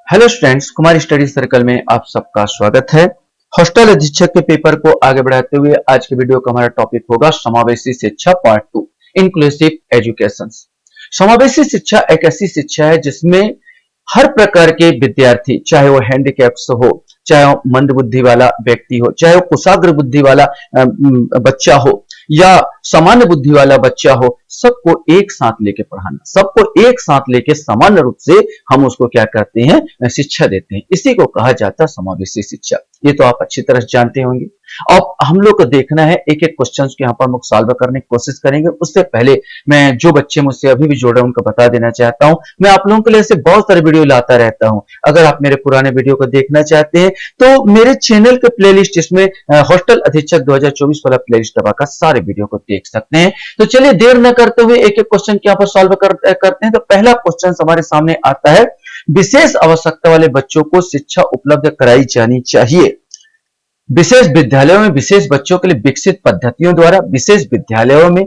Hello students, Kumar study circle में आप सबका स्वागत है। हॉस्टल अधीक्षक के पेपर को आगे बढ़ाते हुए आज के वीडियो का हमारा टॉपिक होगा समावेशी शिक्षा पार्ट 2, इंक्लूसिव एजुकेशन। समावेशी शिक्षा एक ऐसी शिक्षा है जिसमें हर प्रकार के विद्यार्थी, चाहे वो हैंडीकैप्स हो, चाहे वो मंद बुद्धि वाला व्यक्ति हो, चाहे वो कुशाग्र बुद्धि वाला बच्चा हो या सामान्य बुद्धि वाला बच्चा हो, सबको एक साथ लेके पढ़ाना, सबको एक साथ लेके सामान्य रूप से हम उसको क्या करते हैं, शिक्षा देते हैं। इसी को कहा जाता है समावेशी शिक्षा। ये तो आप अच्छी तरह जानते होंगे। अब हम लोग को देखना है, एक एक क्वेश्चंस को यहाँ पर हम सॉल्व करने की कोशिश करेंगे। उससे पहले मैं जो बच्चे मुझसे अभी भी जुड़े उनको बता देना चाहता हूँ, मैं आप लोगों के लिए ऐसे बहुत सारे वीडियो लाता रहता हूँ। अगर आप मेरे पुराने वीडियो को देखना चाहते हैं तो मेरे चैनल के प्लेलिस्ट, इसमें हॉस्टल अधीक्षक 2024 वाला प्लेलिस्ट दबाकर सारे वीडियो को देख सकते हैं। तो चलिए देर न करते हुए एक एक क्वेश्चन यहाँ पर सॉल्व करते हैं। तो पहला क्वेश्चन हमारे सामने आता है, विशेष आवश्यकता वाले बच्चों को शिक्षा उपलब्ध कराई जानी चाहिए। विशेष विद्यालयों में विशेष बच्चों के लिए विकसित पद्धतियों द्वारा, विशेष विद्यालयों में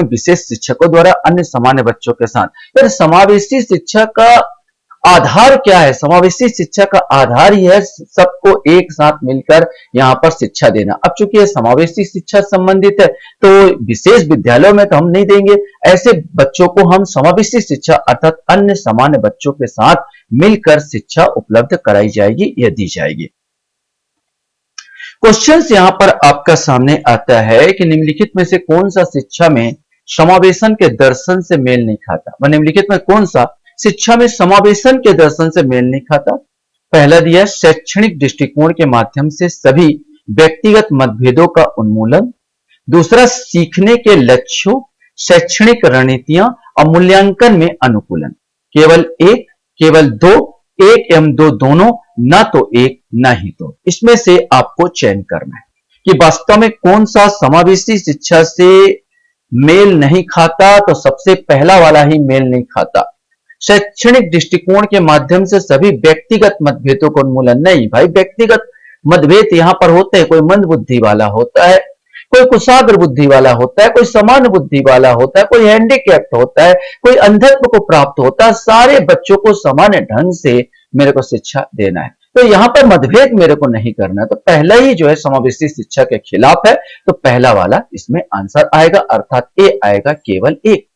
विशेष शिक्षकों द्वारा, अन्य सामान्य बच्चों के साथ। फिर समावेशी शिक्षा का आधार क्या है? समावेशी शिक्षा का आधार ही है सबको एक साथ मिलकर यहाँ पर शिक्षा देना। अब चूंकि ये समावेशी शिक्षा संबंधित है तो विशेष विद्यालयों में तो हम नहीं देंगे, ऐसे बच्चों को हम समावेशी शिक्षा अर्थात अन्य सामान्य बच्चों के साथ मिलकर शिक्षा उपलब्ध कराई जाएगी या दी जाएगी। क्वेश्चन यहां पर आपका सामने आता है कि निम्नलिखित में से कौन सा शिक्षा में समावेशन के दर्शन से मेल नहीं खाता। निम्नलिखित में कौन सा शिक्षा में समावेशन के दर्शन से मेल नहीं खाता? पहला दिया शैक्षणिक दृष्टिकोण के माध्यम से सभी व्यक्तिगत मतभेदों का उन्मूलन। दूसरा, सीखने के लक्ष्यों, शैक्षणिक रणनीतियां और मूल्यांकन में अनुकूलन। केवल एक, केवल दो, एक एवं दो दोनों, ना तो एक ना ही दो। इसमें से आपको चयन करना है कि वास्तव में कौन सा समावेशी शिक्षा से मेल नहीं खाता। तो सबसे पहला वाला ही मेल नहीं खाता। शैक्षणिक दृष्टिकोण के माध्यम से सभी व्यक्तिगत मतभेदों को उन्मूलन। नहीं भाई, व्यक्तिगत मतभेद यहां पर होते हैं। कोई मंद बुद्धि वाला होता है, कोई कुशाग्र बुद्धि वाला होता है, कोई सामान्य बुद्धि वाला होता है, कोई हैंडीकैप्ड होता है, कोई अंधत्व को प्राप्त होता है। सारे बच्चों को सामान्य ढंग से मेरे को शिक्षा देना है। तो यहां पर मतभेद मेरे को नहीं करना है। तो पहला ही जो है समावेशी शिक्षा के खिलाफ है। तो पहला वाला इसमें आंसर आएगा, अर्थात ए आएगा, केवल एक।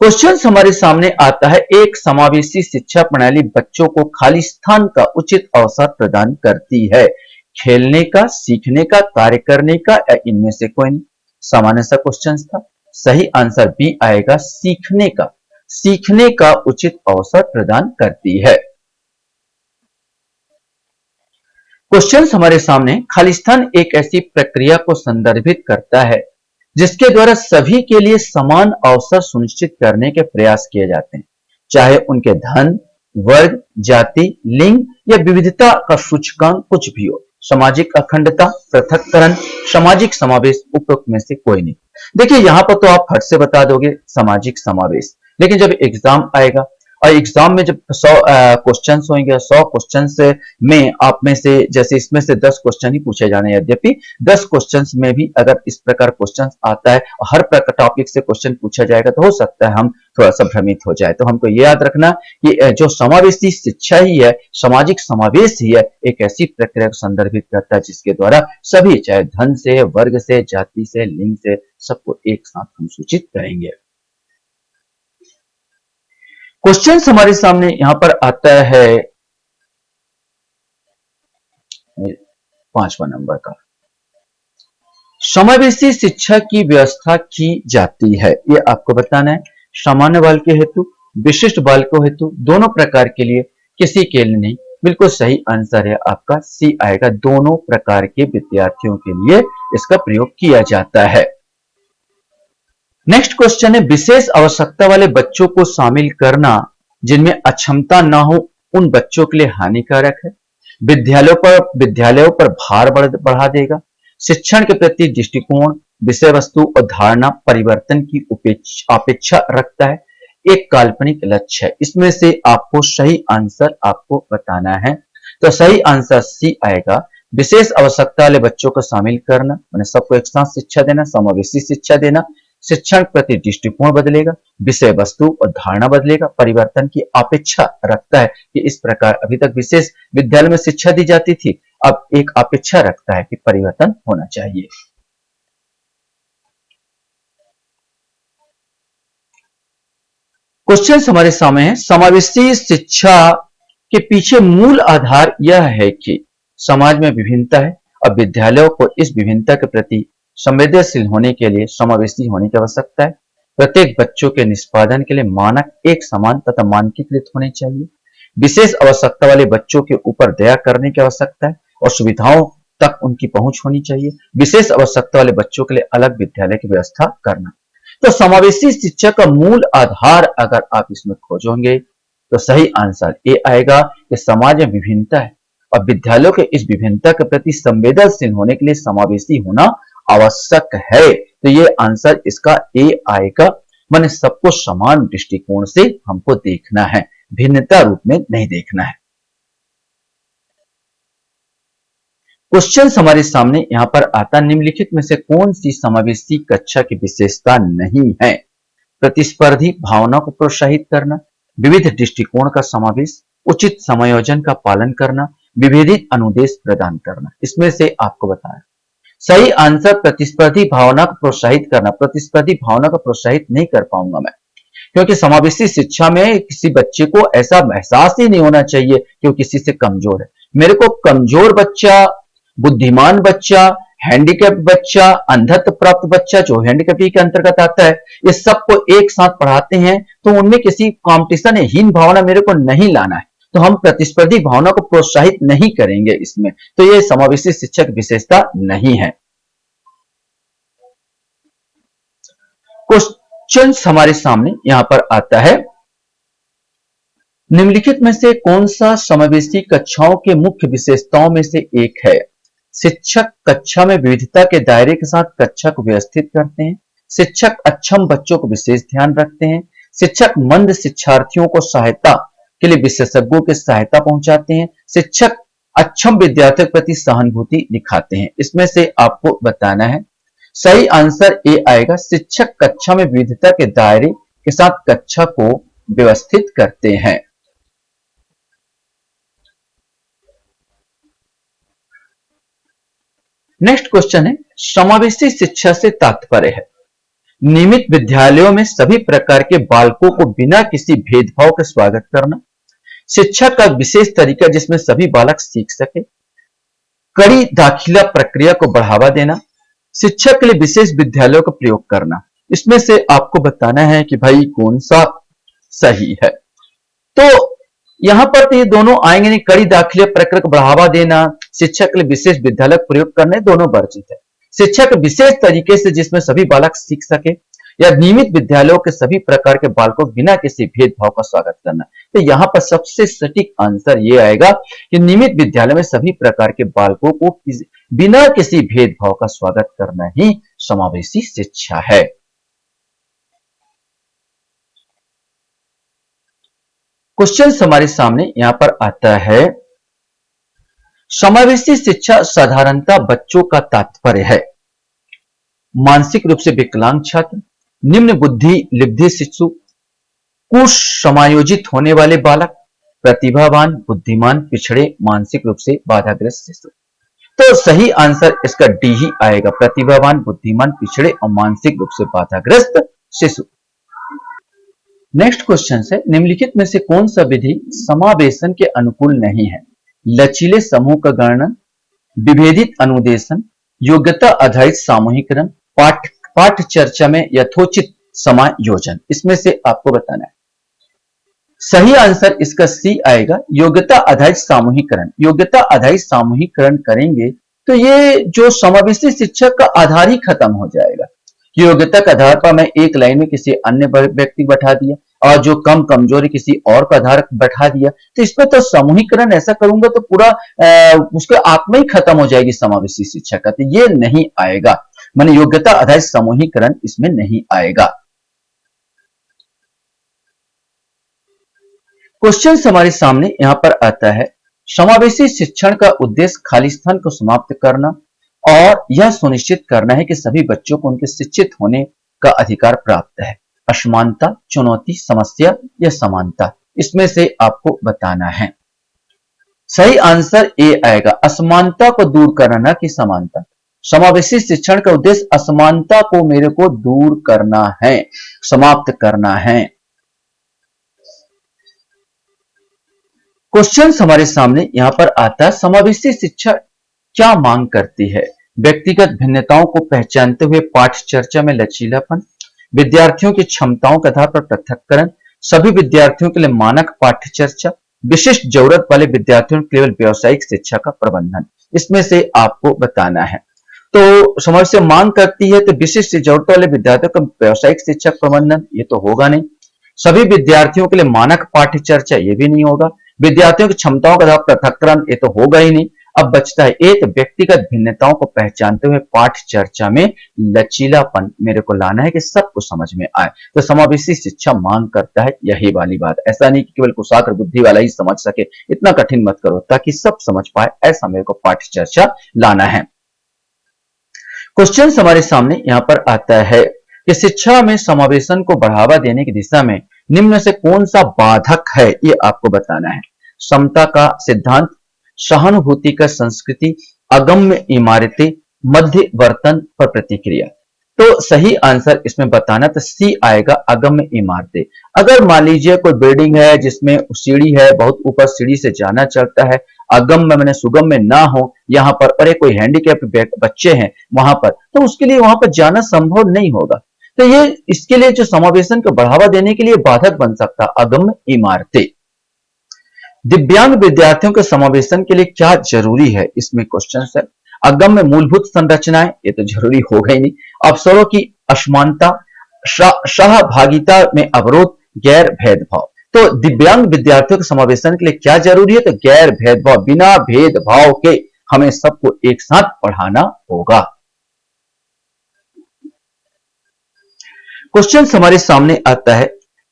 क्वेश्चन हमारे सामने आता है, एक समावेशी शिक्षा प्रणाली बच्चों को खाली स्थान का उचित अवसर प्रदान करती है। खेलने का, सीखने का, कार्य करने का, या इनमें से कोई नहीं। सामान्य सा क्वेश्चन था। सही आंसर बी आएगा, सीखने का। सीखने का उचित अवसर प्रदान करती है। क्वेश्चन हमारे सामने, खालिस्तान एक ऐसी प्रक्रिया को संदर्भित करता है जिसके द्वारा सभी के लिए समान अवसर सुनिश्चित करने के प्रयास किए जाते हैं, चाहे उनके धन, वर्ग, जाति, लिंग या विविधता का सूचकांक कुछ भी हो। सामाजिक अखंडता, पृथक्करण, सामाजिक समावेश, उपरोक्त में से कोई नहीं। देखिए यहां पर तो आप फट से बता दोगे सामाजिक समावेश, लेकिन जब एग्जाम आएगा और एग्जाम में जब 100 क्वेश्चन होंगे, 100 क्वेश्चन में आप में से, जैसे इसमें से 10 क्वेश्चन ही पूछे जाने, यद्यपि 10 क्वेश्चन में भी अगर इस प्रकार क्वेश्चन आता है और हर प्रकार टॉपिक से क्वेश्चन पूछा जाएगा तो हो सकता है हम थोड़ा सा भ्रमित हो जाए। तो हमको ये याद रखना कि जो समावेशी शिक्षा ही है, सामाजिक समावेश ही है, एक ऐसी प्रक्रिया को संदर्भित करता है जिसके द्वारा सभी, चाहे धन से, वर्ग से, जाति से, लिंग से, सबको एक साथ हम सूचित करेंगे। क्वेश्चन हमारे सामने यहां पर आता है 5वां नंबर का, समावेशी शिक्षा की व्यवस्था की जाती है। ये आपको बताना है। सामान्य बाल के हेतु, विशिष्ट बालकों हेतु, दोनों प्रकार के लिए, किसी के लिए नहीं। बिल्कुल सही आंसर है आपका, सी आएगा, दोनों प्रकार के विद्यार्थियों के लिए इसका प्रयोग किया जाता है। नेक्स्ट क्वेश्चन है, विशेष आवश्यकता वाले बच्चों को शामिल करना जिनमें अक्षमता ना हो उन बच्चों के लिए हानिकारक है, विद्यालयों पर भार बढ़ा देगा, शिक्षण के प्रति दृष्टिकोण, विषय वस्तु और धारणा परिवर्तन की अपेक्षा रखता है, एक काल्पनिक लक्ष्य है। इसमें से आपको सही आंसर आपको बताना है। तो सही आंसर सी आएगा, विशेष आवश्यकता वाले बच्चों को शामिल करना, सबको एक साथ शिक्षा देना, समावेशी शिक्षा देना, शिक्षण के प्रति दृष्टिकोण बदलेगा, विषय वस्तु और धारणा बदलेगा, परिवर्तन की अपेक्षा रखता है कि इस प्रकार अभी तक विशेष विद्यालय में शिक्षा दी जाती थी, अब एक अपेक्षा रखता है कि परिवर्तन होना चाहिए। क्वेश्चन हमारे सामने है, समावेशी शिक्षा के पीछे मूल आधार यह है कि समाज में विभिन्नता है और विद्यालयों को इस विभिन्नता के प्रति संवेदनशील होने के लिए समावेशी होने की आवश्यकता है। प्रत्येक बच्चों के निष्पादन के लिए मानक एक समान तथा मानकीकृत होने चाहिए। विशेष आवश्यकता वाले बच्चों के ऊपर दया करने की आवश्यकता है और सुविधाओं तक उनकी पहुंच होनी चाहिए। विशेष आवश्यकता वाले बच्चों के लिए अलग विद्यालय की व्यवस्था करना। तो समावेशी शिक्षा का मूल आधार अगर आप इसमें खोजोगे तो सही आंसर ये आएगा कि समाज में विभिन्नता है और विद्यालयों के इस विभिन्नता के प्रति संवेदनशील होने के लिए समावेशी होना आवश्यक है। तो ये आंसर इसका ए आएगा। माने सबको समान दृष्टिकोण से हमको देखना है, भिन्नता रूप में नहीं देखना है। क्वेश्चन हमारे सामने यहां पर आता, निम्नलिखित में से कौन सी समावेशी कक्षा की विशेषता नहीं है? प्रतिस्पर्धी भावना को प्रोत्साहित करना, विविध दृष्टिकोण का समावेश, उचित समायोजन का पालन करना, विभेदित अनुदेश प्रदान करना। इसमें से आपको बताया सही आंसर प्रतिस्पर्धी भावना को प्रोत्साहित करना। प्रतिस्पर्धी भावना को प्रोत्साहित नहीं कर पाऊंगा मैं, क्योंकि समावेशी शिक्षा में किसी बच्चे को ऐसा एहसास ही नहीं होना चाहिए कि वो किसी से कमजोर है। मेरे को कमजोर बच्चा, बुद्धिमान बच्चा, हैंडीकैप बच्चा, अंधत्व प्राप्त बच्चा जो हैंडीकैप के अंतर्गत आता है, ये सबको एक साथ पढ़ाते हैं तो उनमें किसी कंपटीशन हीन भावना मेरे को नहीं लाना है। तो हम प्रतिस्पर्धी भावना को प्रोत्साहित नहीं करेंगे इसमें, तो ये समावेशी शिक्षा की विशेषता नहीं है। क्वेश्चन हमारे सामने यहां पर आता है, निम्नलिखित में से कौन सा समावेशी कक्षाओं के मुख्य विशेषताओं में से एक है? शिक्षक कक्षा में विविधता के दायरे के साथ कक्षा को व्यवस्थित करते हैं। शिक्षक अक्षम बच्चों को विशेष ध्यान रखते हैं। शिक्षक मंद शिक्षार्थियों को सहायता के लिए विशेषज्ञों की सहायता पहुंचाते हैं। शिक्षक अक्षम विद्यार्थियों के प्रति सहानुभूति दिखाते हैं। इसमें से आपको बताना है सही आंसर ए आएगा। शिक्षक कक्षा में विविधता के दायरे के साथ कक्षा को व्यवस्थित करते हैं। नेक्स्ट क्वेश्चन है, समावेशी शिक्षा से तात्पर्य है नियमित विद्यालयों में सभी प्रकार के बालकों को बिना किसी भेदभाव के स्वागत करना, शिक्षा का विशेष तरीका जिसमें सभी बालक सीख सके, कड़ी दाखिला प्रक्रिया को बढ़ावा देना, शिक्षा के लिए विशेष विद्यालयों का प्रयोग करना। इसमें से आपको बताना है कि भाई कौन सा सही है। तो यहां पर तो ये दोनों आएंगे नहीं, कड़ी दाखिला प्रक्रिया को बढ़ावा देना, शिक्षा के लिए विशेष विद्यालय का प्रयोग करना, दोनों वर्जित है। शिक्षा के विशेष तरीके से जिसमें सभी बालक सीख सके या नियमित विद्यालयों के सभी प्रकार के बालकों बिना किसी भेदभाव का स्वागत करना। तो यहां पर सबसे सटीक आंसर ये आएगा कि नियमित विद्यालय में सभी प्रकार के बालकों को बिना किसी भेदभाव का स्वागत करना ही समावेशी शिक्षा है। क्वेश्चन हमारे सामने यहां पर आता है, समावेशी शिक्षा साधारणतः बच्चों का तात्पर्य है मानसिक रूप से विकलांग छात्र, निम्न बुद्धि लब्धि शिशु, कुसमायोजित होने वाले बालक, प्रतिभावान, बुद्धिमान, पिछड़े, मानसिक रूप से बाधाग्रस्त शिशु। तो सही आंसर इसका डी ही आएगा, प्रतिभावान, बुद्धिमान, पिछड़े और मानसिक रूप से बाधाग्रस्त शिशु। नेक्स्ट क्वेश्चन है, निम्नलिखित में से कौन सा विधि समावेशन के अनुकूल नहीं है? लचीले समूह का गणन, विभेदित अनुदेशन, योग्यता आधारित सामूहिकरण, पाठ चर्चा में यथोचित समायोजन। इसमें से आपको बताना है सही आंसर इसका सी आएगा, योग्यता आधारित सामूहिकरण। योग्यता आधारित सामूहिकरण करेंगे तो ये जो समावेशी शिक्षा का आधार ही खत्म हो जाएगा। योग्यता के आधार पर मैं एक लाइन में किसी अन्य व्यक्ति बैठा दिया और जो कम कमजोर है किसी और का आधार बैठा दिया, तो इसमें तो समूहीकरण ऐसा करूंगा तो पूरा उसका आत्मा ही खत्म हो जाएगी समावेशी शिक्षा का। तो ये नहीं आएगा, माने योग्यता आधारित समूहीकरण इसमें नहीं आएगा। क्वेश्चन हमारे सामने यहां पर आता है, समावेशी शिक्षण का उद्देश्य खालिस्तान को समाप्त करना और यह सुनिश्चित करना है कि सभी बच्चों को उनके शिक्षित होने का अधिकार प्राप्त है? असमानता, चुनौती, समस्या या समानता, इसमें से आपको बताना है। सही आंसर ए आएगा, असमानता को दूर करना, कि समानता। समावेशी शिक्षण का उद्देश्य असमानता को मेरे को दूर करना है, समाप्त करना है। क्वेश्चन हमारे सामने यहां पर आता है, समावेशी शिक्षा क्या मांग करती है? व्यक्तिगत भिन्नताओं को पहचानते हुए पाठ चर्चा में लचीलापन, विद्यार्थियों की क्षमताओं के आधार पर पृथक्करण, सभी विद्यार्थियों के लिए मानक पाठ्य चर्चा, विशिष्ट जरूरत वाले विद्यार्थियों के केवल व्यावसायिक शिक्षा का प्रबंधन, इसमें से आपको बताना है। तो समाज से मांग करती है तो विशिष्ट जरूरत वाले विद्यार्थियों का व्यावसायिक शिक्षा प्रबंधन, ये तो होगा नहीं। सभी विद्यार्थियों के लिए मानक पाठ्य चर्चा, ये भी नहीं होगा। विद्यार्थियों की क्षमताओं का पृथक्करण, ये तो होगा ही नहीं। अब बचता है एक, व्यक्तिगत भिन्नताओं को पहचानते हुए पाठ चर्चा में लचीलापन मेरे को लाना है कि सबको समझ में आए। तो समावेशी शिक्षा मांग करता है यही वाली बात, ऐसा नहीं कि केवल कुशाग्र बुद्धि वाला ही समझ सके, इतना कठिन मत करो, ताकि सब समझ पाए, ऐसा मेरे को पाठ चर्चा लाना है। क्वेश्चन हमारे सामने यहां पर आता है कि शिक्षा में समावेशन को बढ़ावा देने की दिशा में निम्न से कौन सा बाधक है, ये आपको बताना है। समता का सिद्धांत, सहानुभूति का संस्कृति, अगम्य इमारतें, मध्यवर्तन पर प्रतिक्रिया। तो सही आंसर इसमें बताना तो सी आएगा, अगम्य इमारतें। अगर मान लीजिए कोई बिल्डिंग है जिसमें सीढ़ी है, बहुत ऊपर सीढ़ी से जाना चलता है, अगम्य मैंने सुगम्य ना हो यहाँ पर, और एक कोई हैंडीकैप बच्चे हैं वहां पर, तो उसके लिए वहां पर जाना संभव नहीं होगा। तो ये इसके लिए जो समावेशन को बढ़ावा देने के लिए बाधक बन सकता, अगम्य इमारतें। दिव्यांग विद्यार्थियों के समावेशन के लिए क्या जरूरी है, इसमें क्वेश्चन है। अगम्य मूलभूत संरचनाएं, ये तो जरूरी होगा ही नहीं। अवसरों की असमानता, सहभागिता में अवरोध, गैर भेदभाव। तो दिव्यांग विद्यार्थियों के समावेशन के लिए क्या जरूरी है, तो गैर भेदभाव, बिना भेदभाव के हमें सबको एक साथ पढ़ाना होगा। क्वेश्चन हमारे सामने आता है,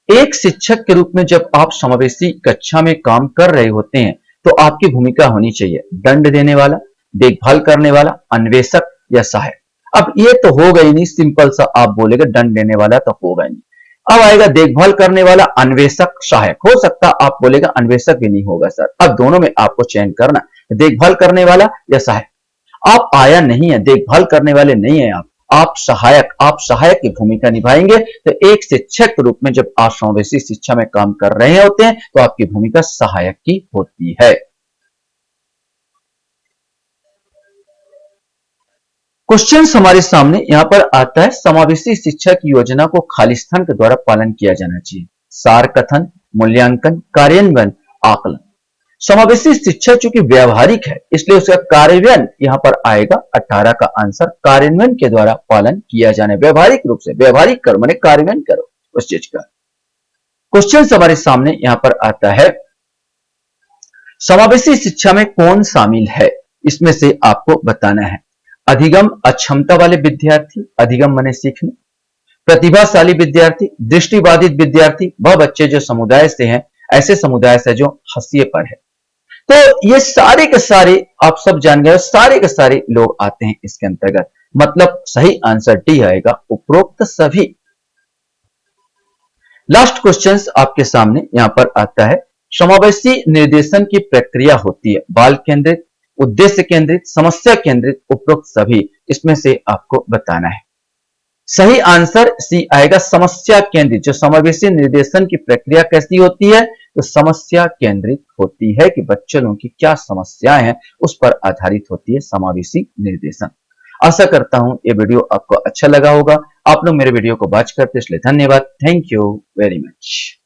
एक शिक्षक के रूप में जब आप समावेशी कक्षा में काम कर रहे होते हैं तो आपकी भूमिका होनी चाहिए दंड देने वाला, देखभाल करने वाला, अन्वेषक या सहायक। अब ये तो होगा ही नहीं, सिंपल सा आप बोलेगा दंड देने वाला तो होगा नहीं। अब आएगा देखभाल करने वाला, अन्वेषक, सहायक। हो सकता आप बोलेगा अन्वेषक भी नहीं होगा सर। अब दोनों में आपको चयन करना, देखभाल करने वाला या सहायक। आप आया नहीं है, देखभाल करने वाले नहीं है आप सहायक की भूमिका निभाएंगे। तो एक शिक्षक के रूप में जब आप समावेशी शिक्षा में काम कर रहे होते हैं तो आपकी भूमिका सहायक की होती है। क्वेश्चन हमारे सामने यहां पर आता है, समावेशी शिक्षा की योजना को खालिस्तान के द्वारा पालन किया जाना चाहिए। सार कथन, मूल्यांकन, कार्यान्वयन, आकलन। समावेशी शिक्षा चूंकि व्यवहारिक है इसलिए उसका कार्यान्वयन यहां पर आएगा 18 का आंसर, कार्यान्वयन के द्वारा पालन किया जाना, व्यवहारिक रूप से, व्यवहारिक करो माने कार्यान्वयन करो उस चीज का। क्वेश्चन हमारे सामने यहां पर आता है, समावेशी शिक्षा में कौन शामिल है, इसमें से आपको बताना है। अधिगम, अक्षमता वाले विद्यार्थी, अधिगम माने सीखने, प्रतिभाशाली विद्यार्थी, दृष्टिबाधित विद्यार्थी, वह बच्चे जो समुदाय से हैं, ऐसे समुदाय से जो हाशिए पर है। तो ये सारे के सारे आप सब जान गए, सारे के सारे लोग आते हैं इसके अंतर्गत, मतलब सही आंसर डी आएगा, उपरोक्त सभी। लास्ट क्वेश्चन आपके सामने यहां पर आता है, समावेशी निर्देशन की प्रक्रिया होती है बाल केंद्रित, उद्देश्य केंद्रित, समस्या केंद्रित, उपरोक्त सभी, इसमें से आपको बताना है। सही आंसर सी आएगा, समस्या केंद्रित। जो समावेशी निर्देशन की प्रक्रिया कैसी होती है, तो समस्या केंद्रित होती है कि बच्चों की क्या समस्याएं हैं उस पर आधारित होती है समावेशी निर्देशन। आशा करता हूं ये वीडियो आपको अच्छा लगा होगा। आप लोग मेरे वीडियो को वॉच करते इसलिए धन्यवाद। Thank you very much.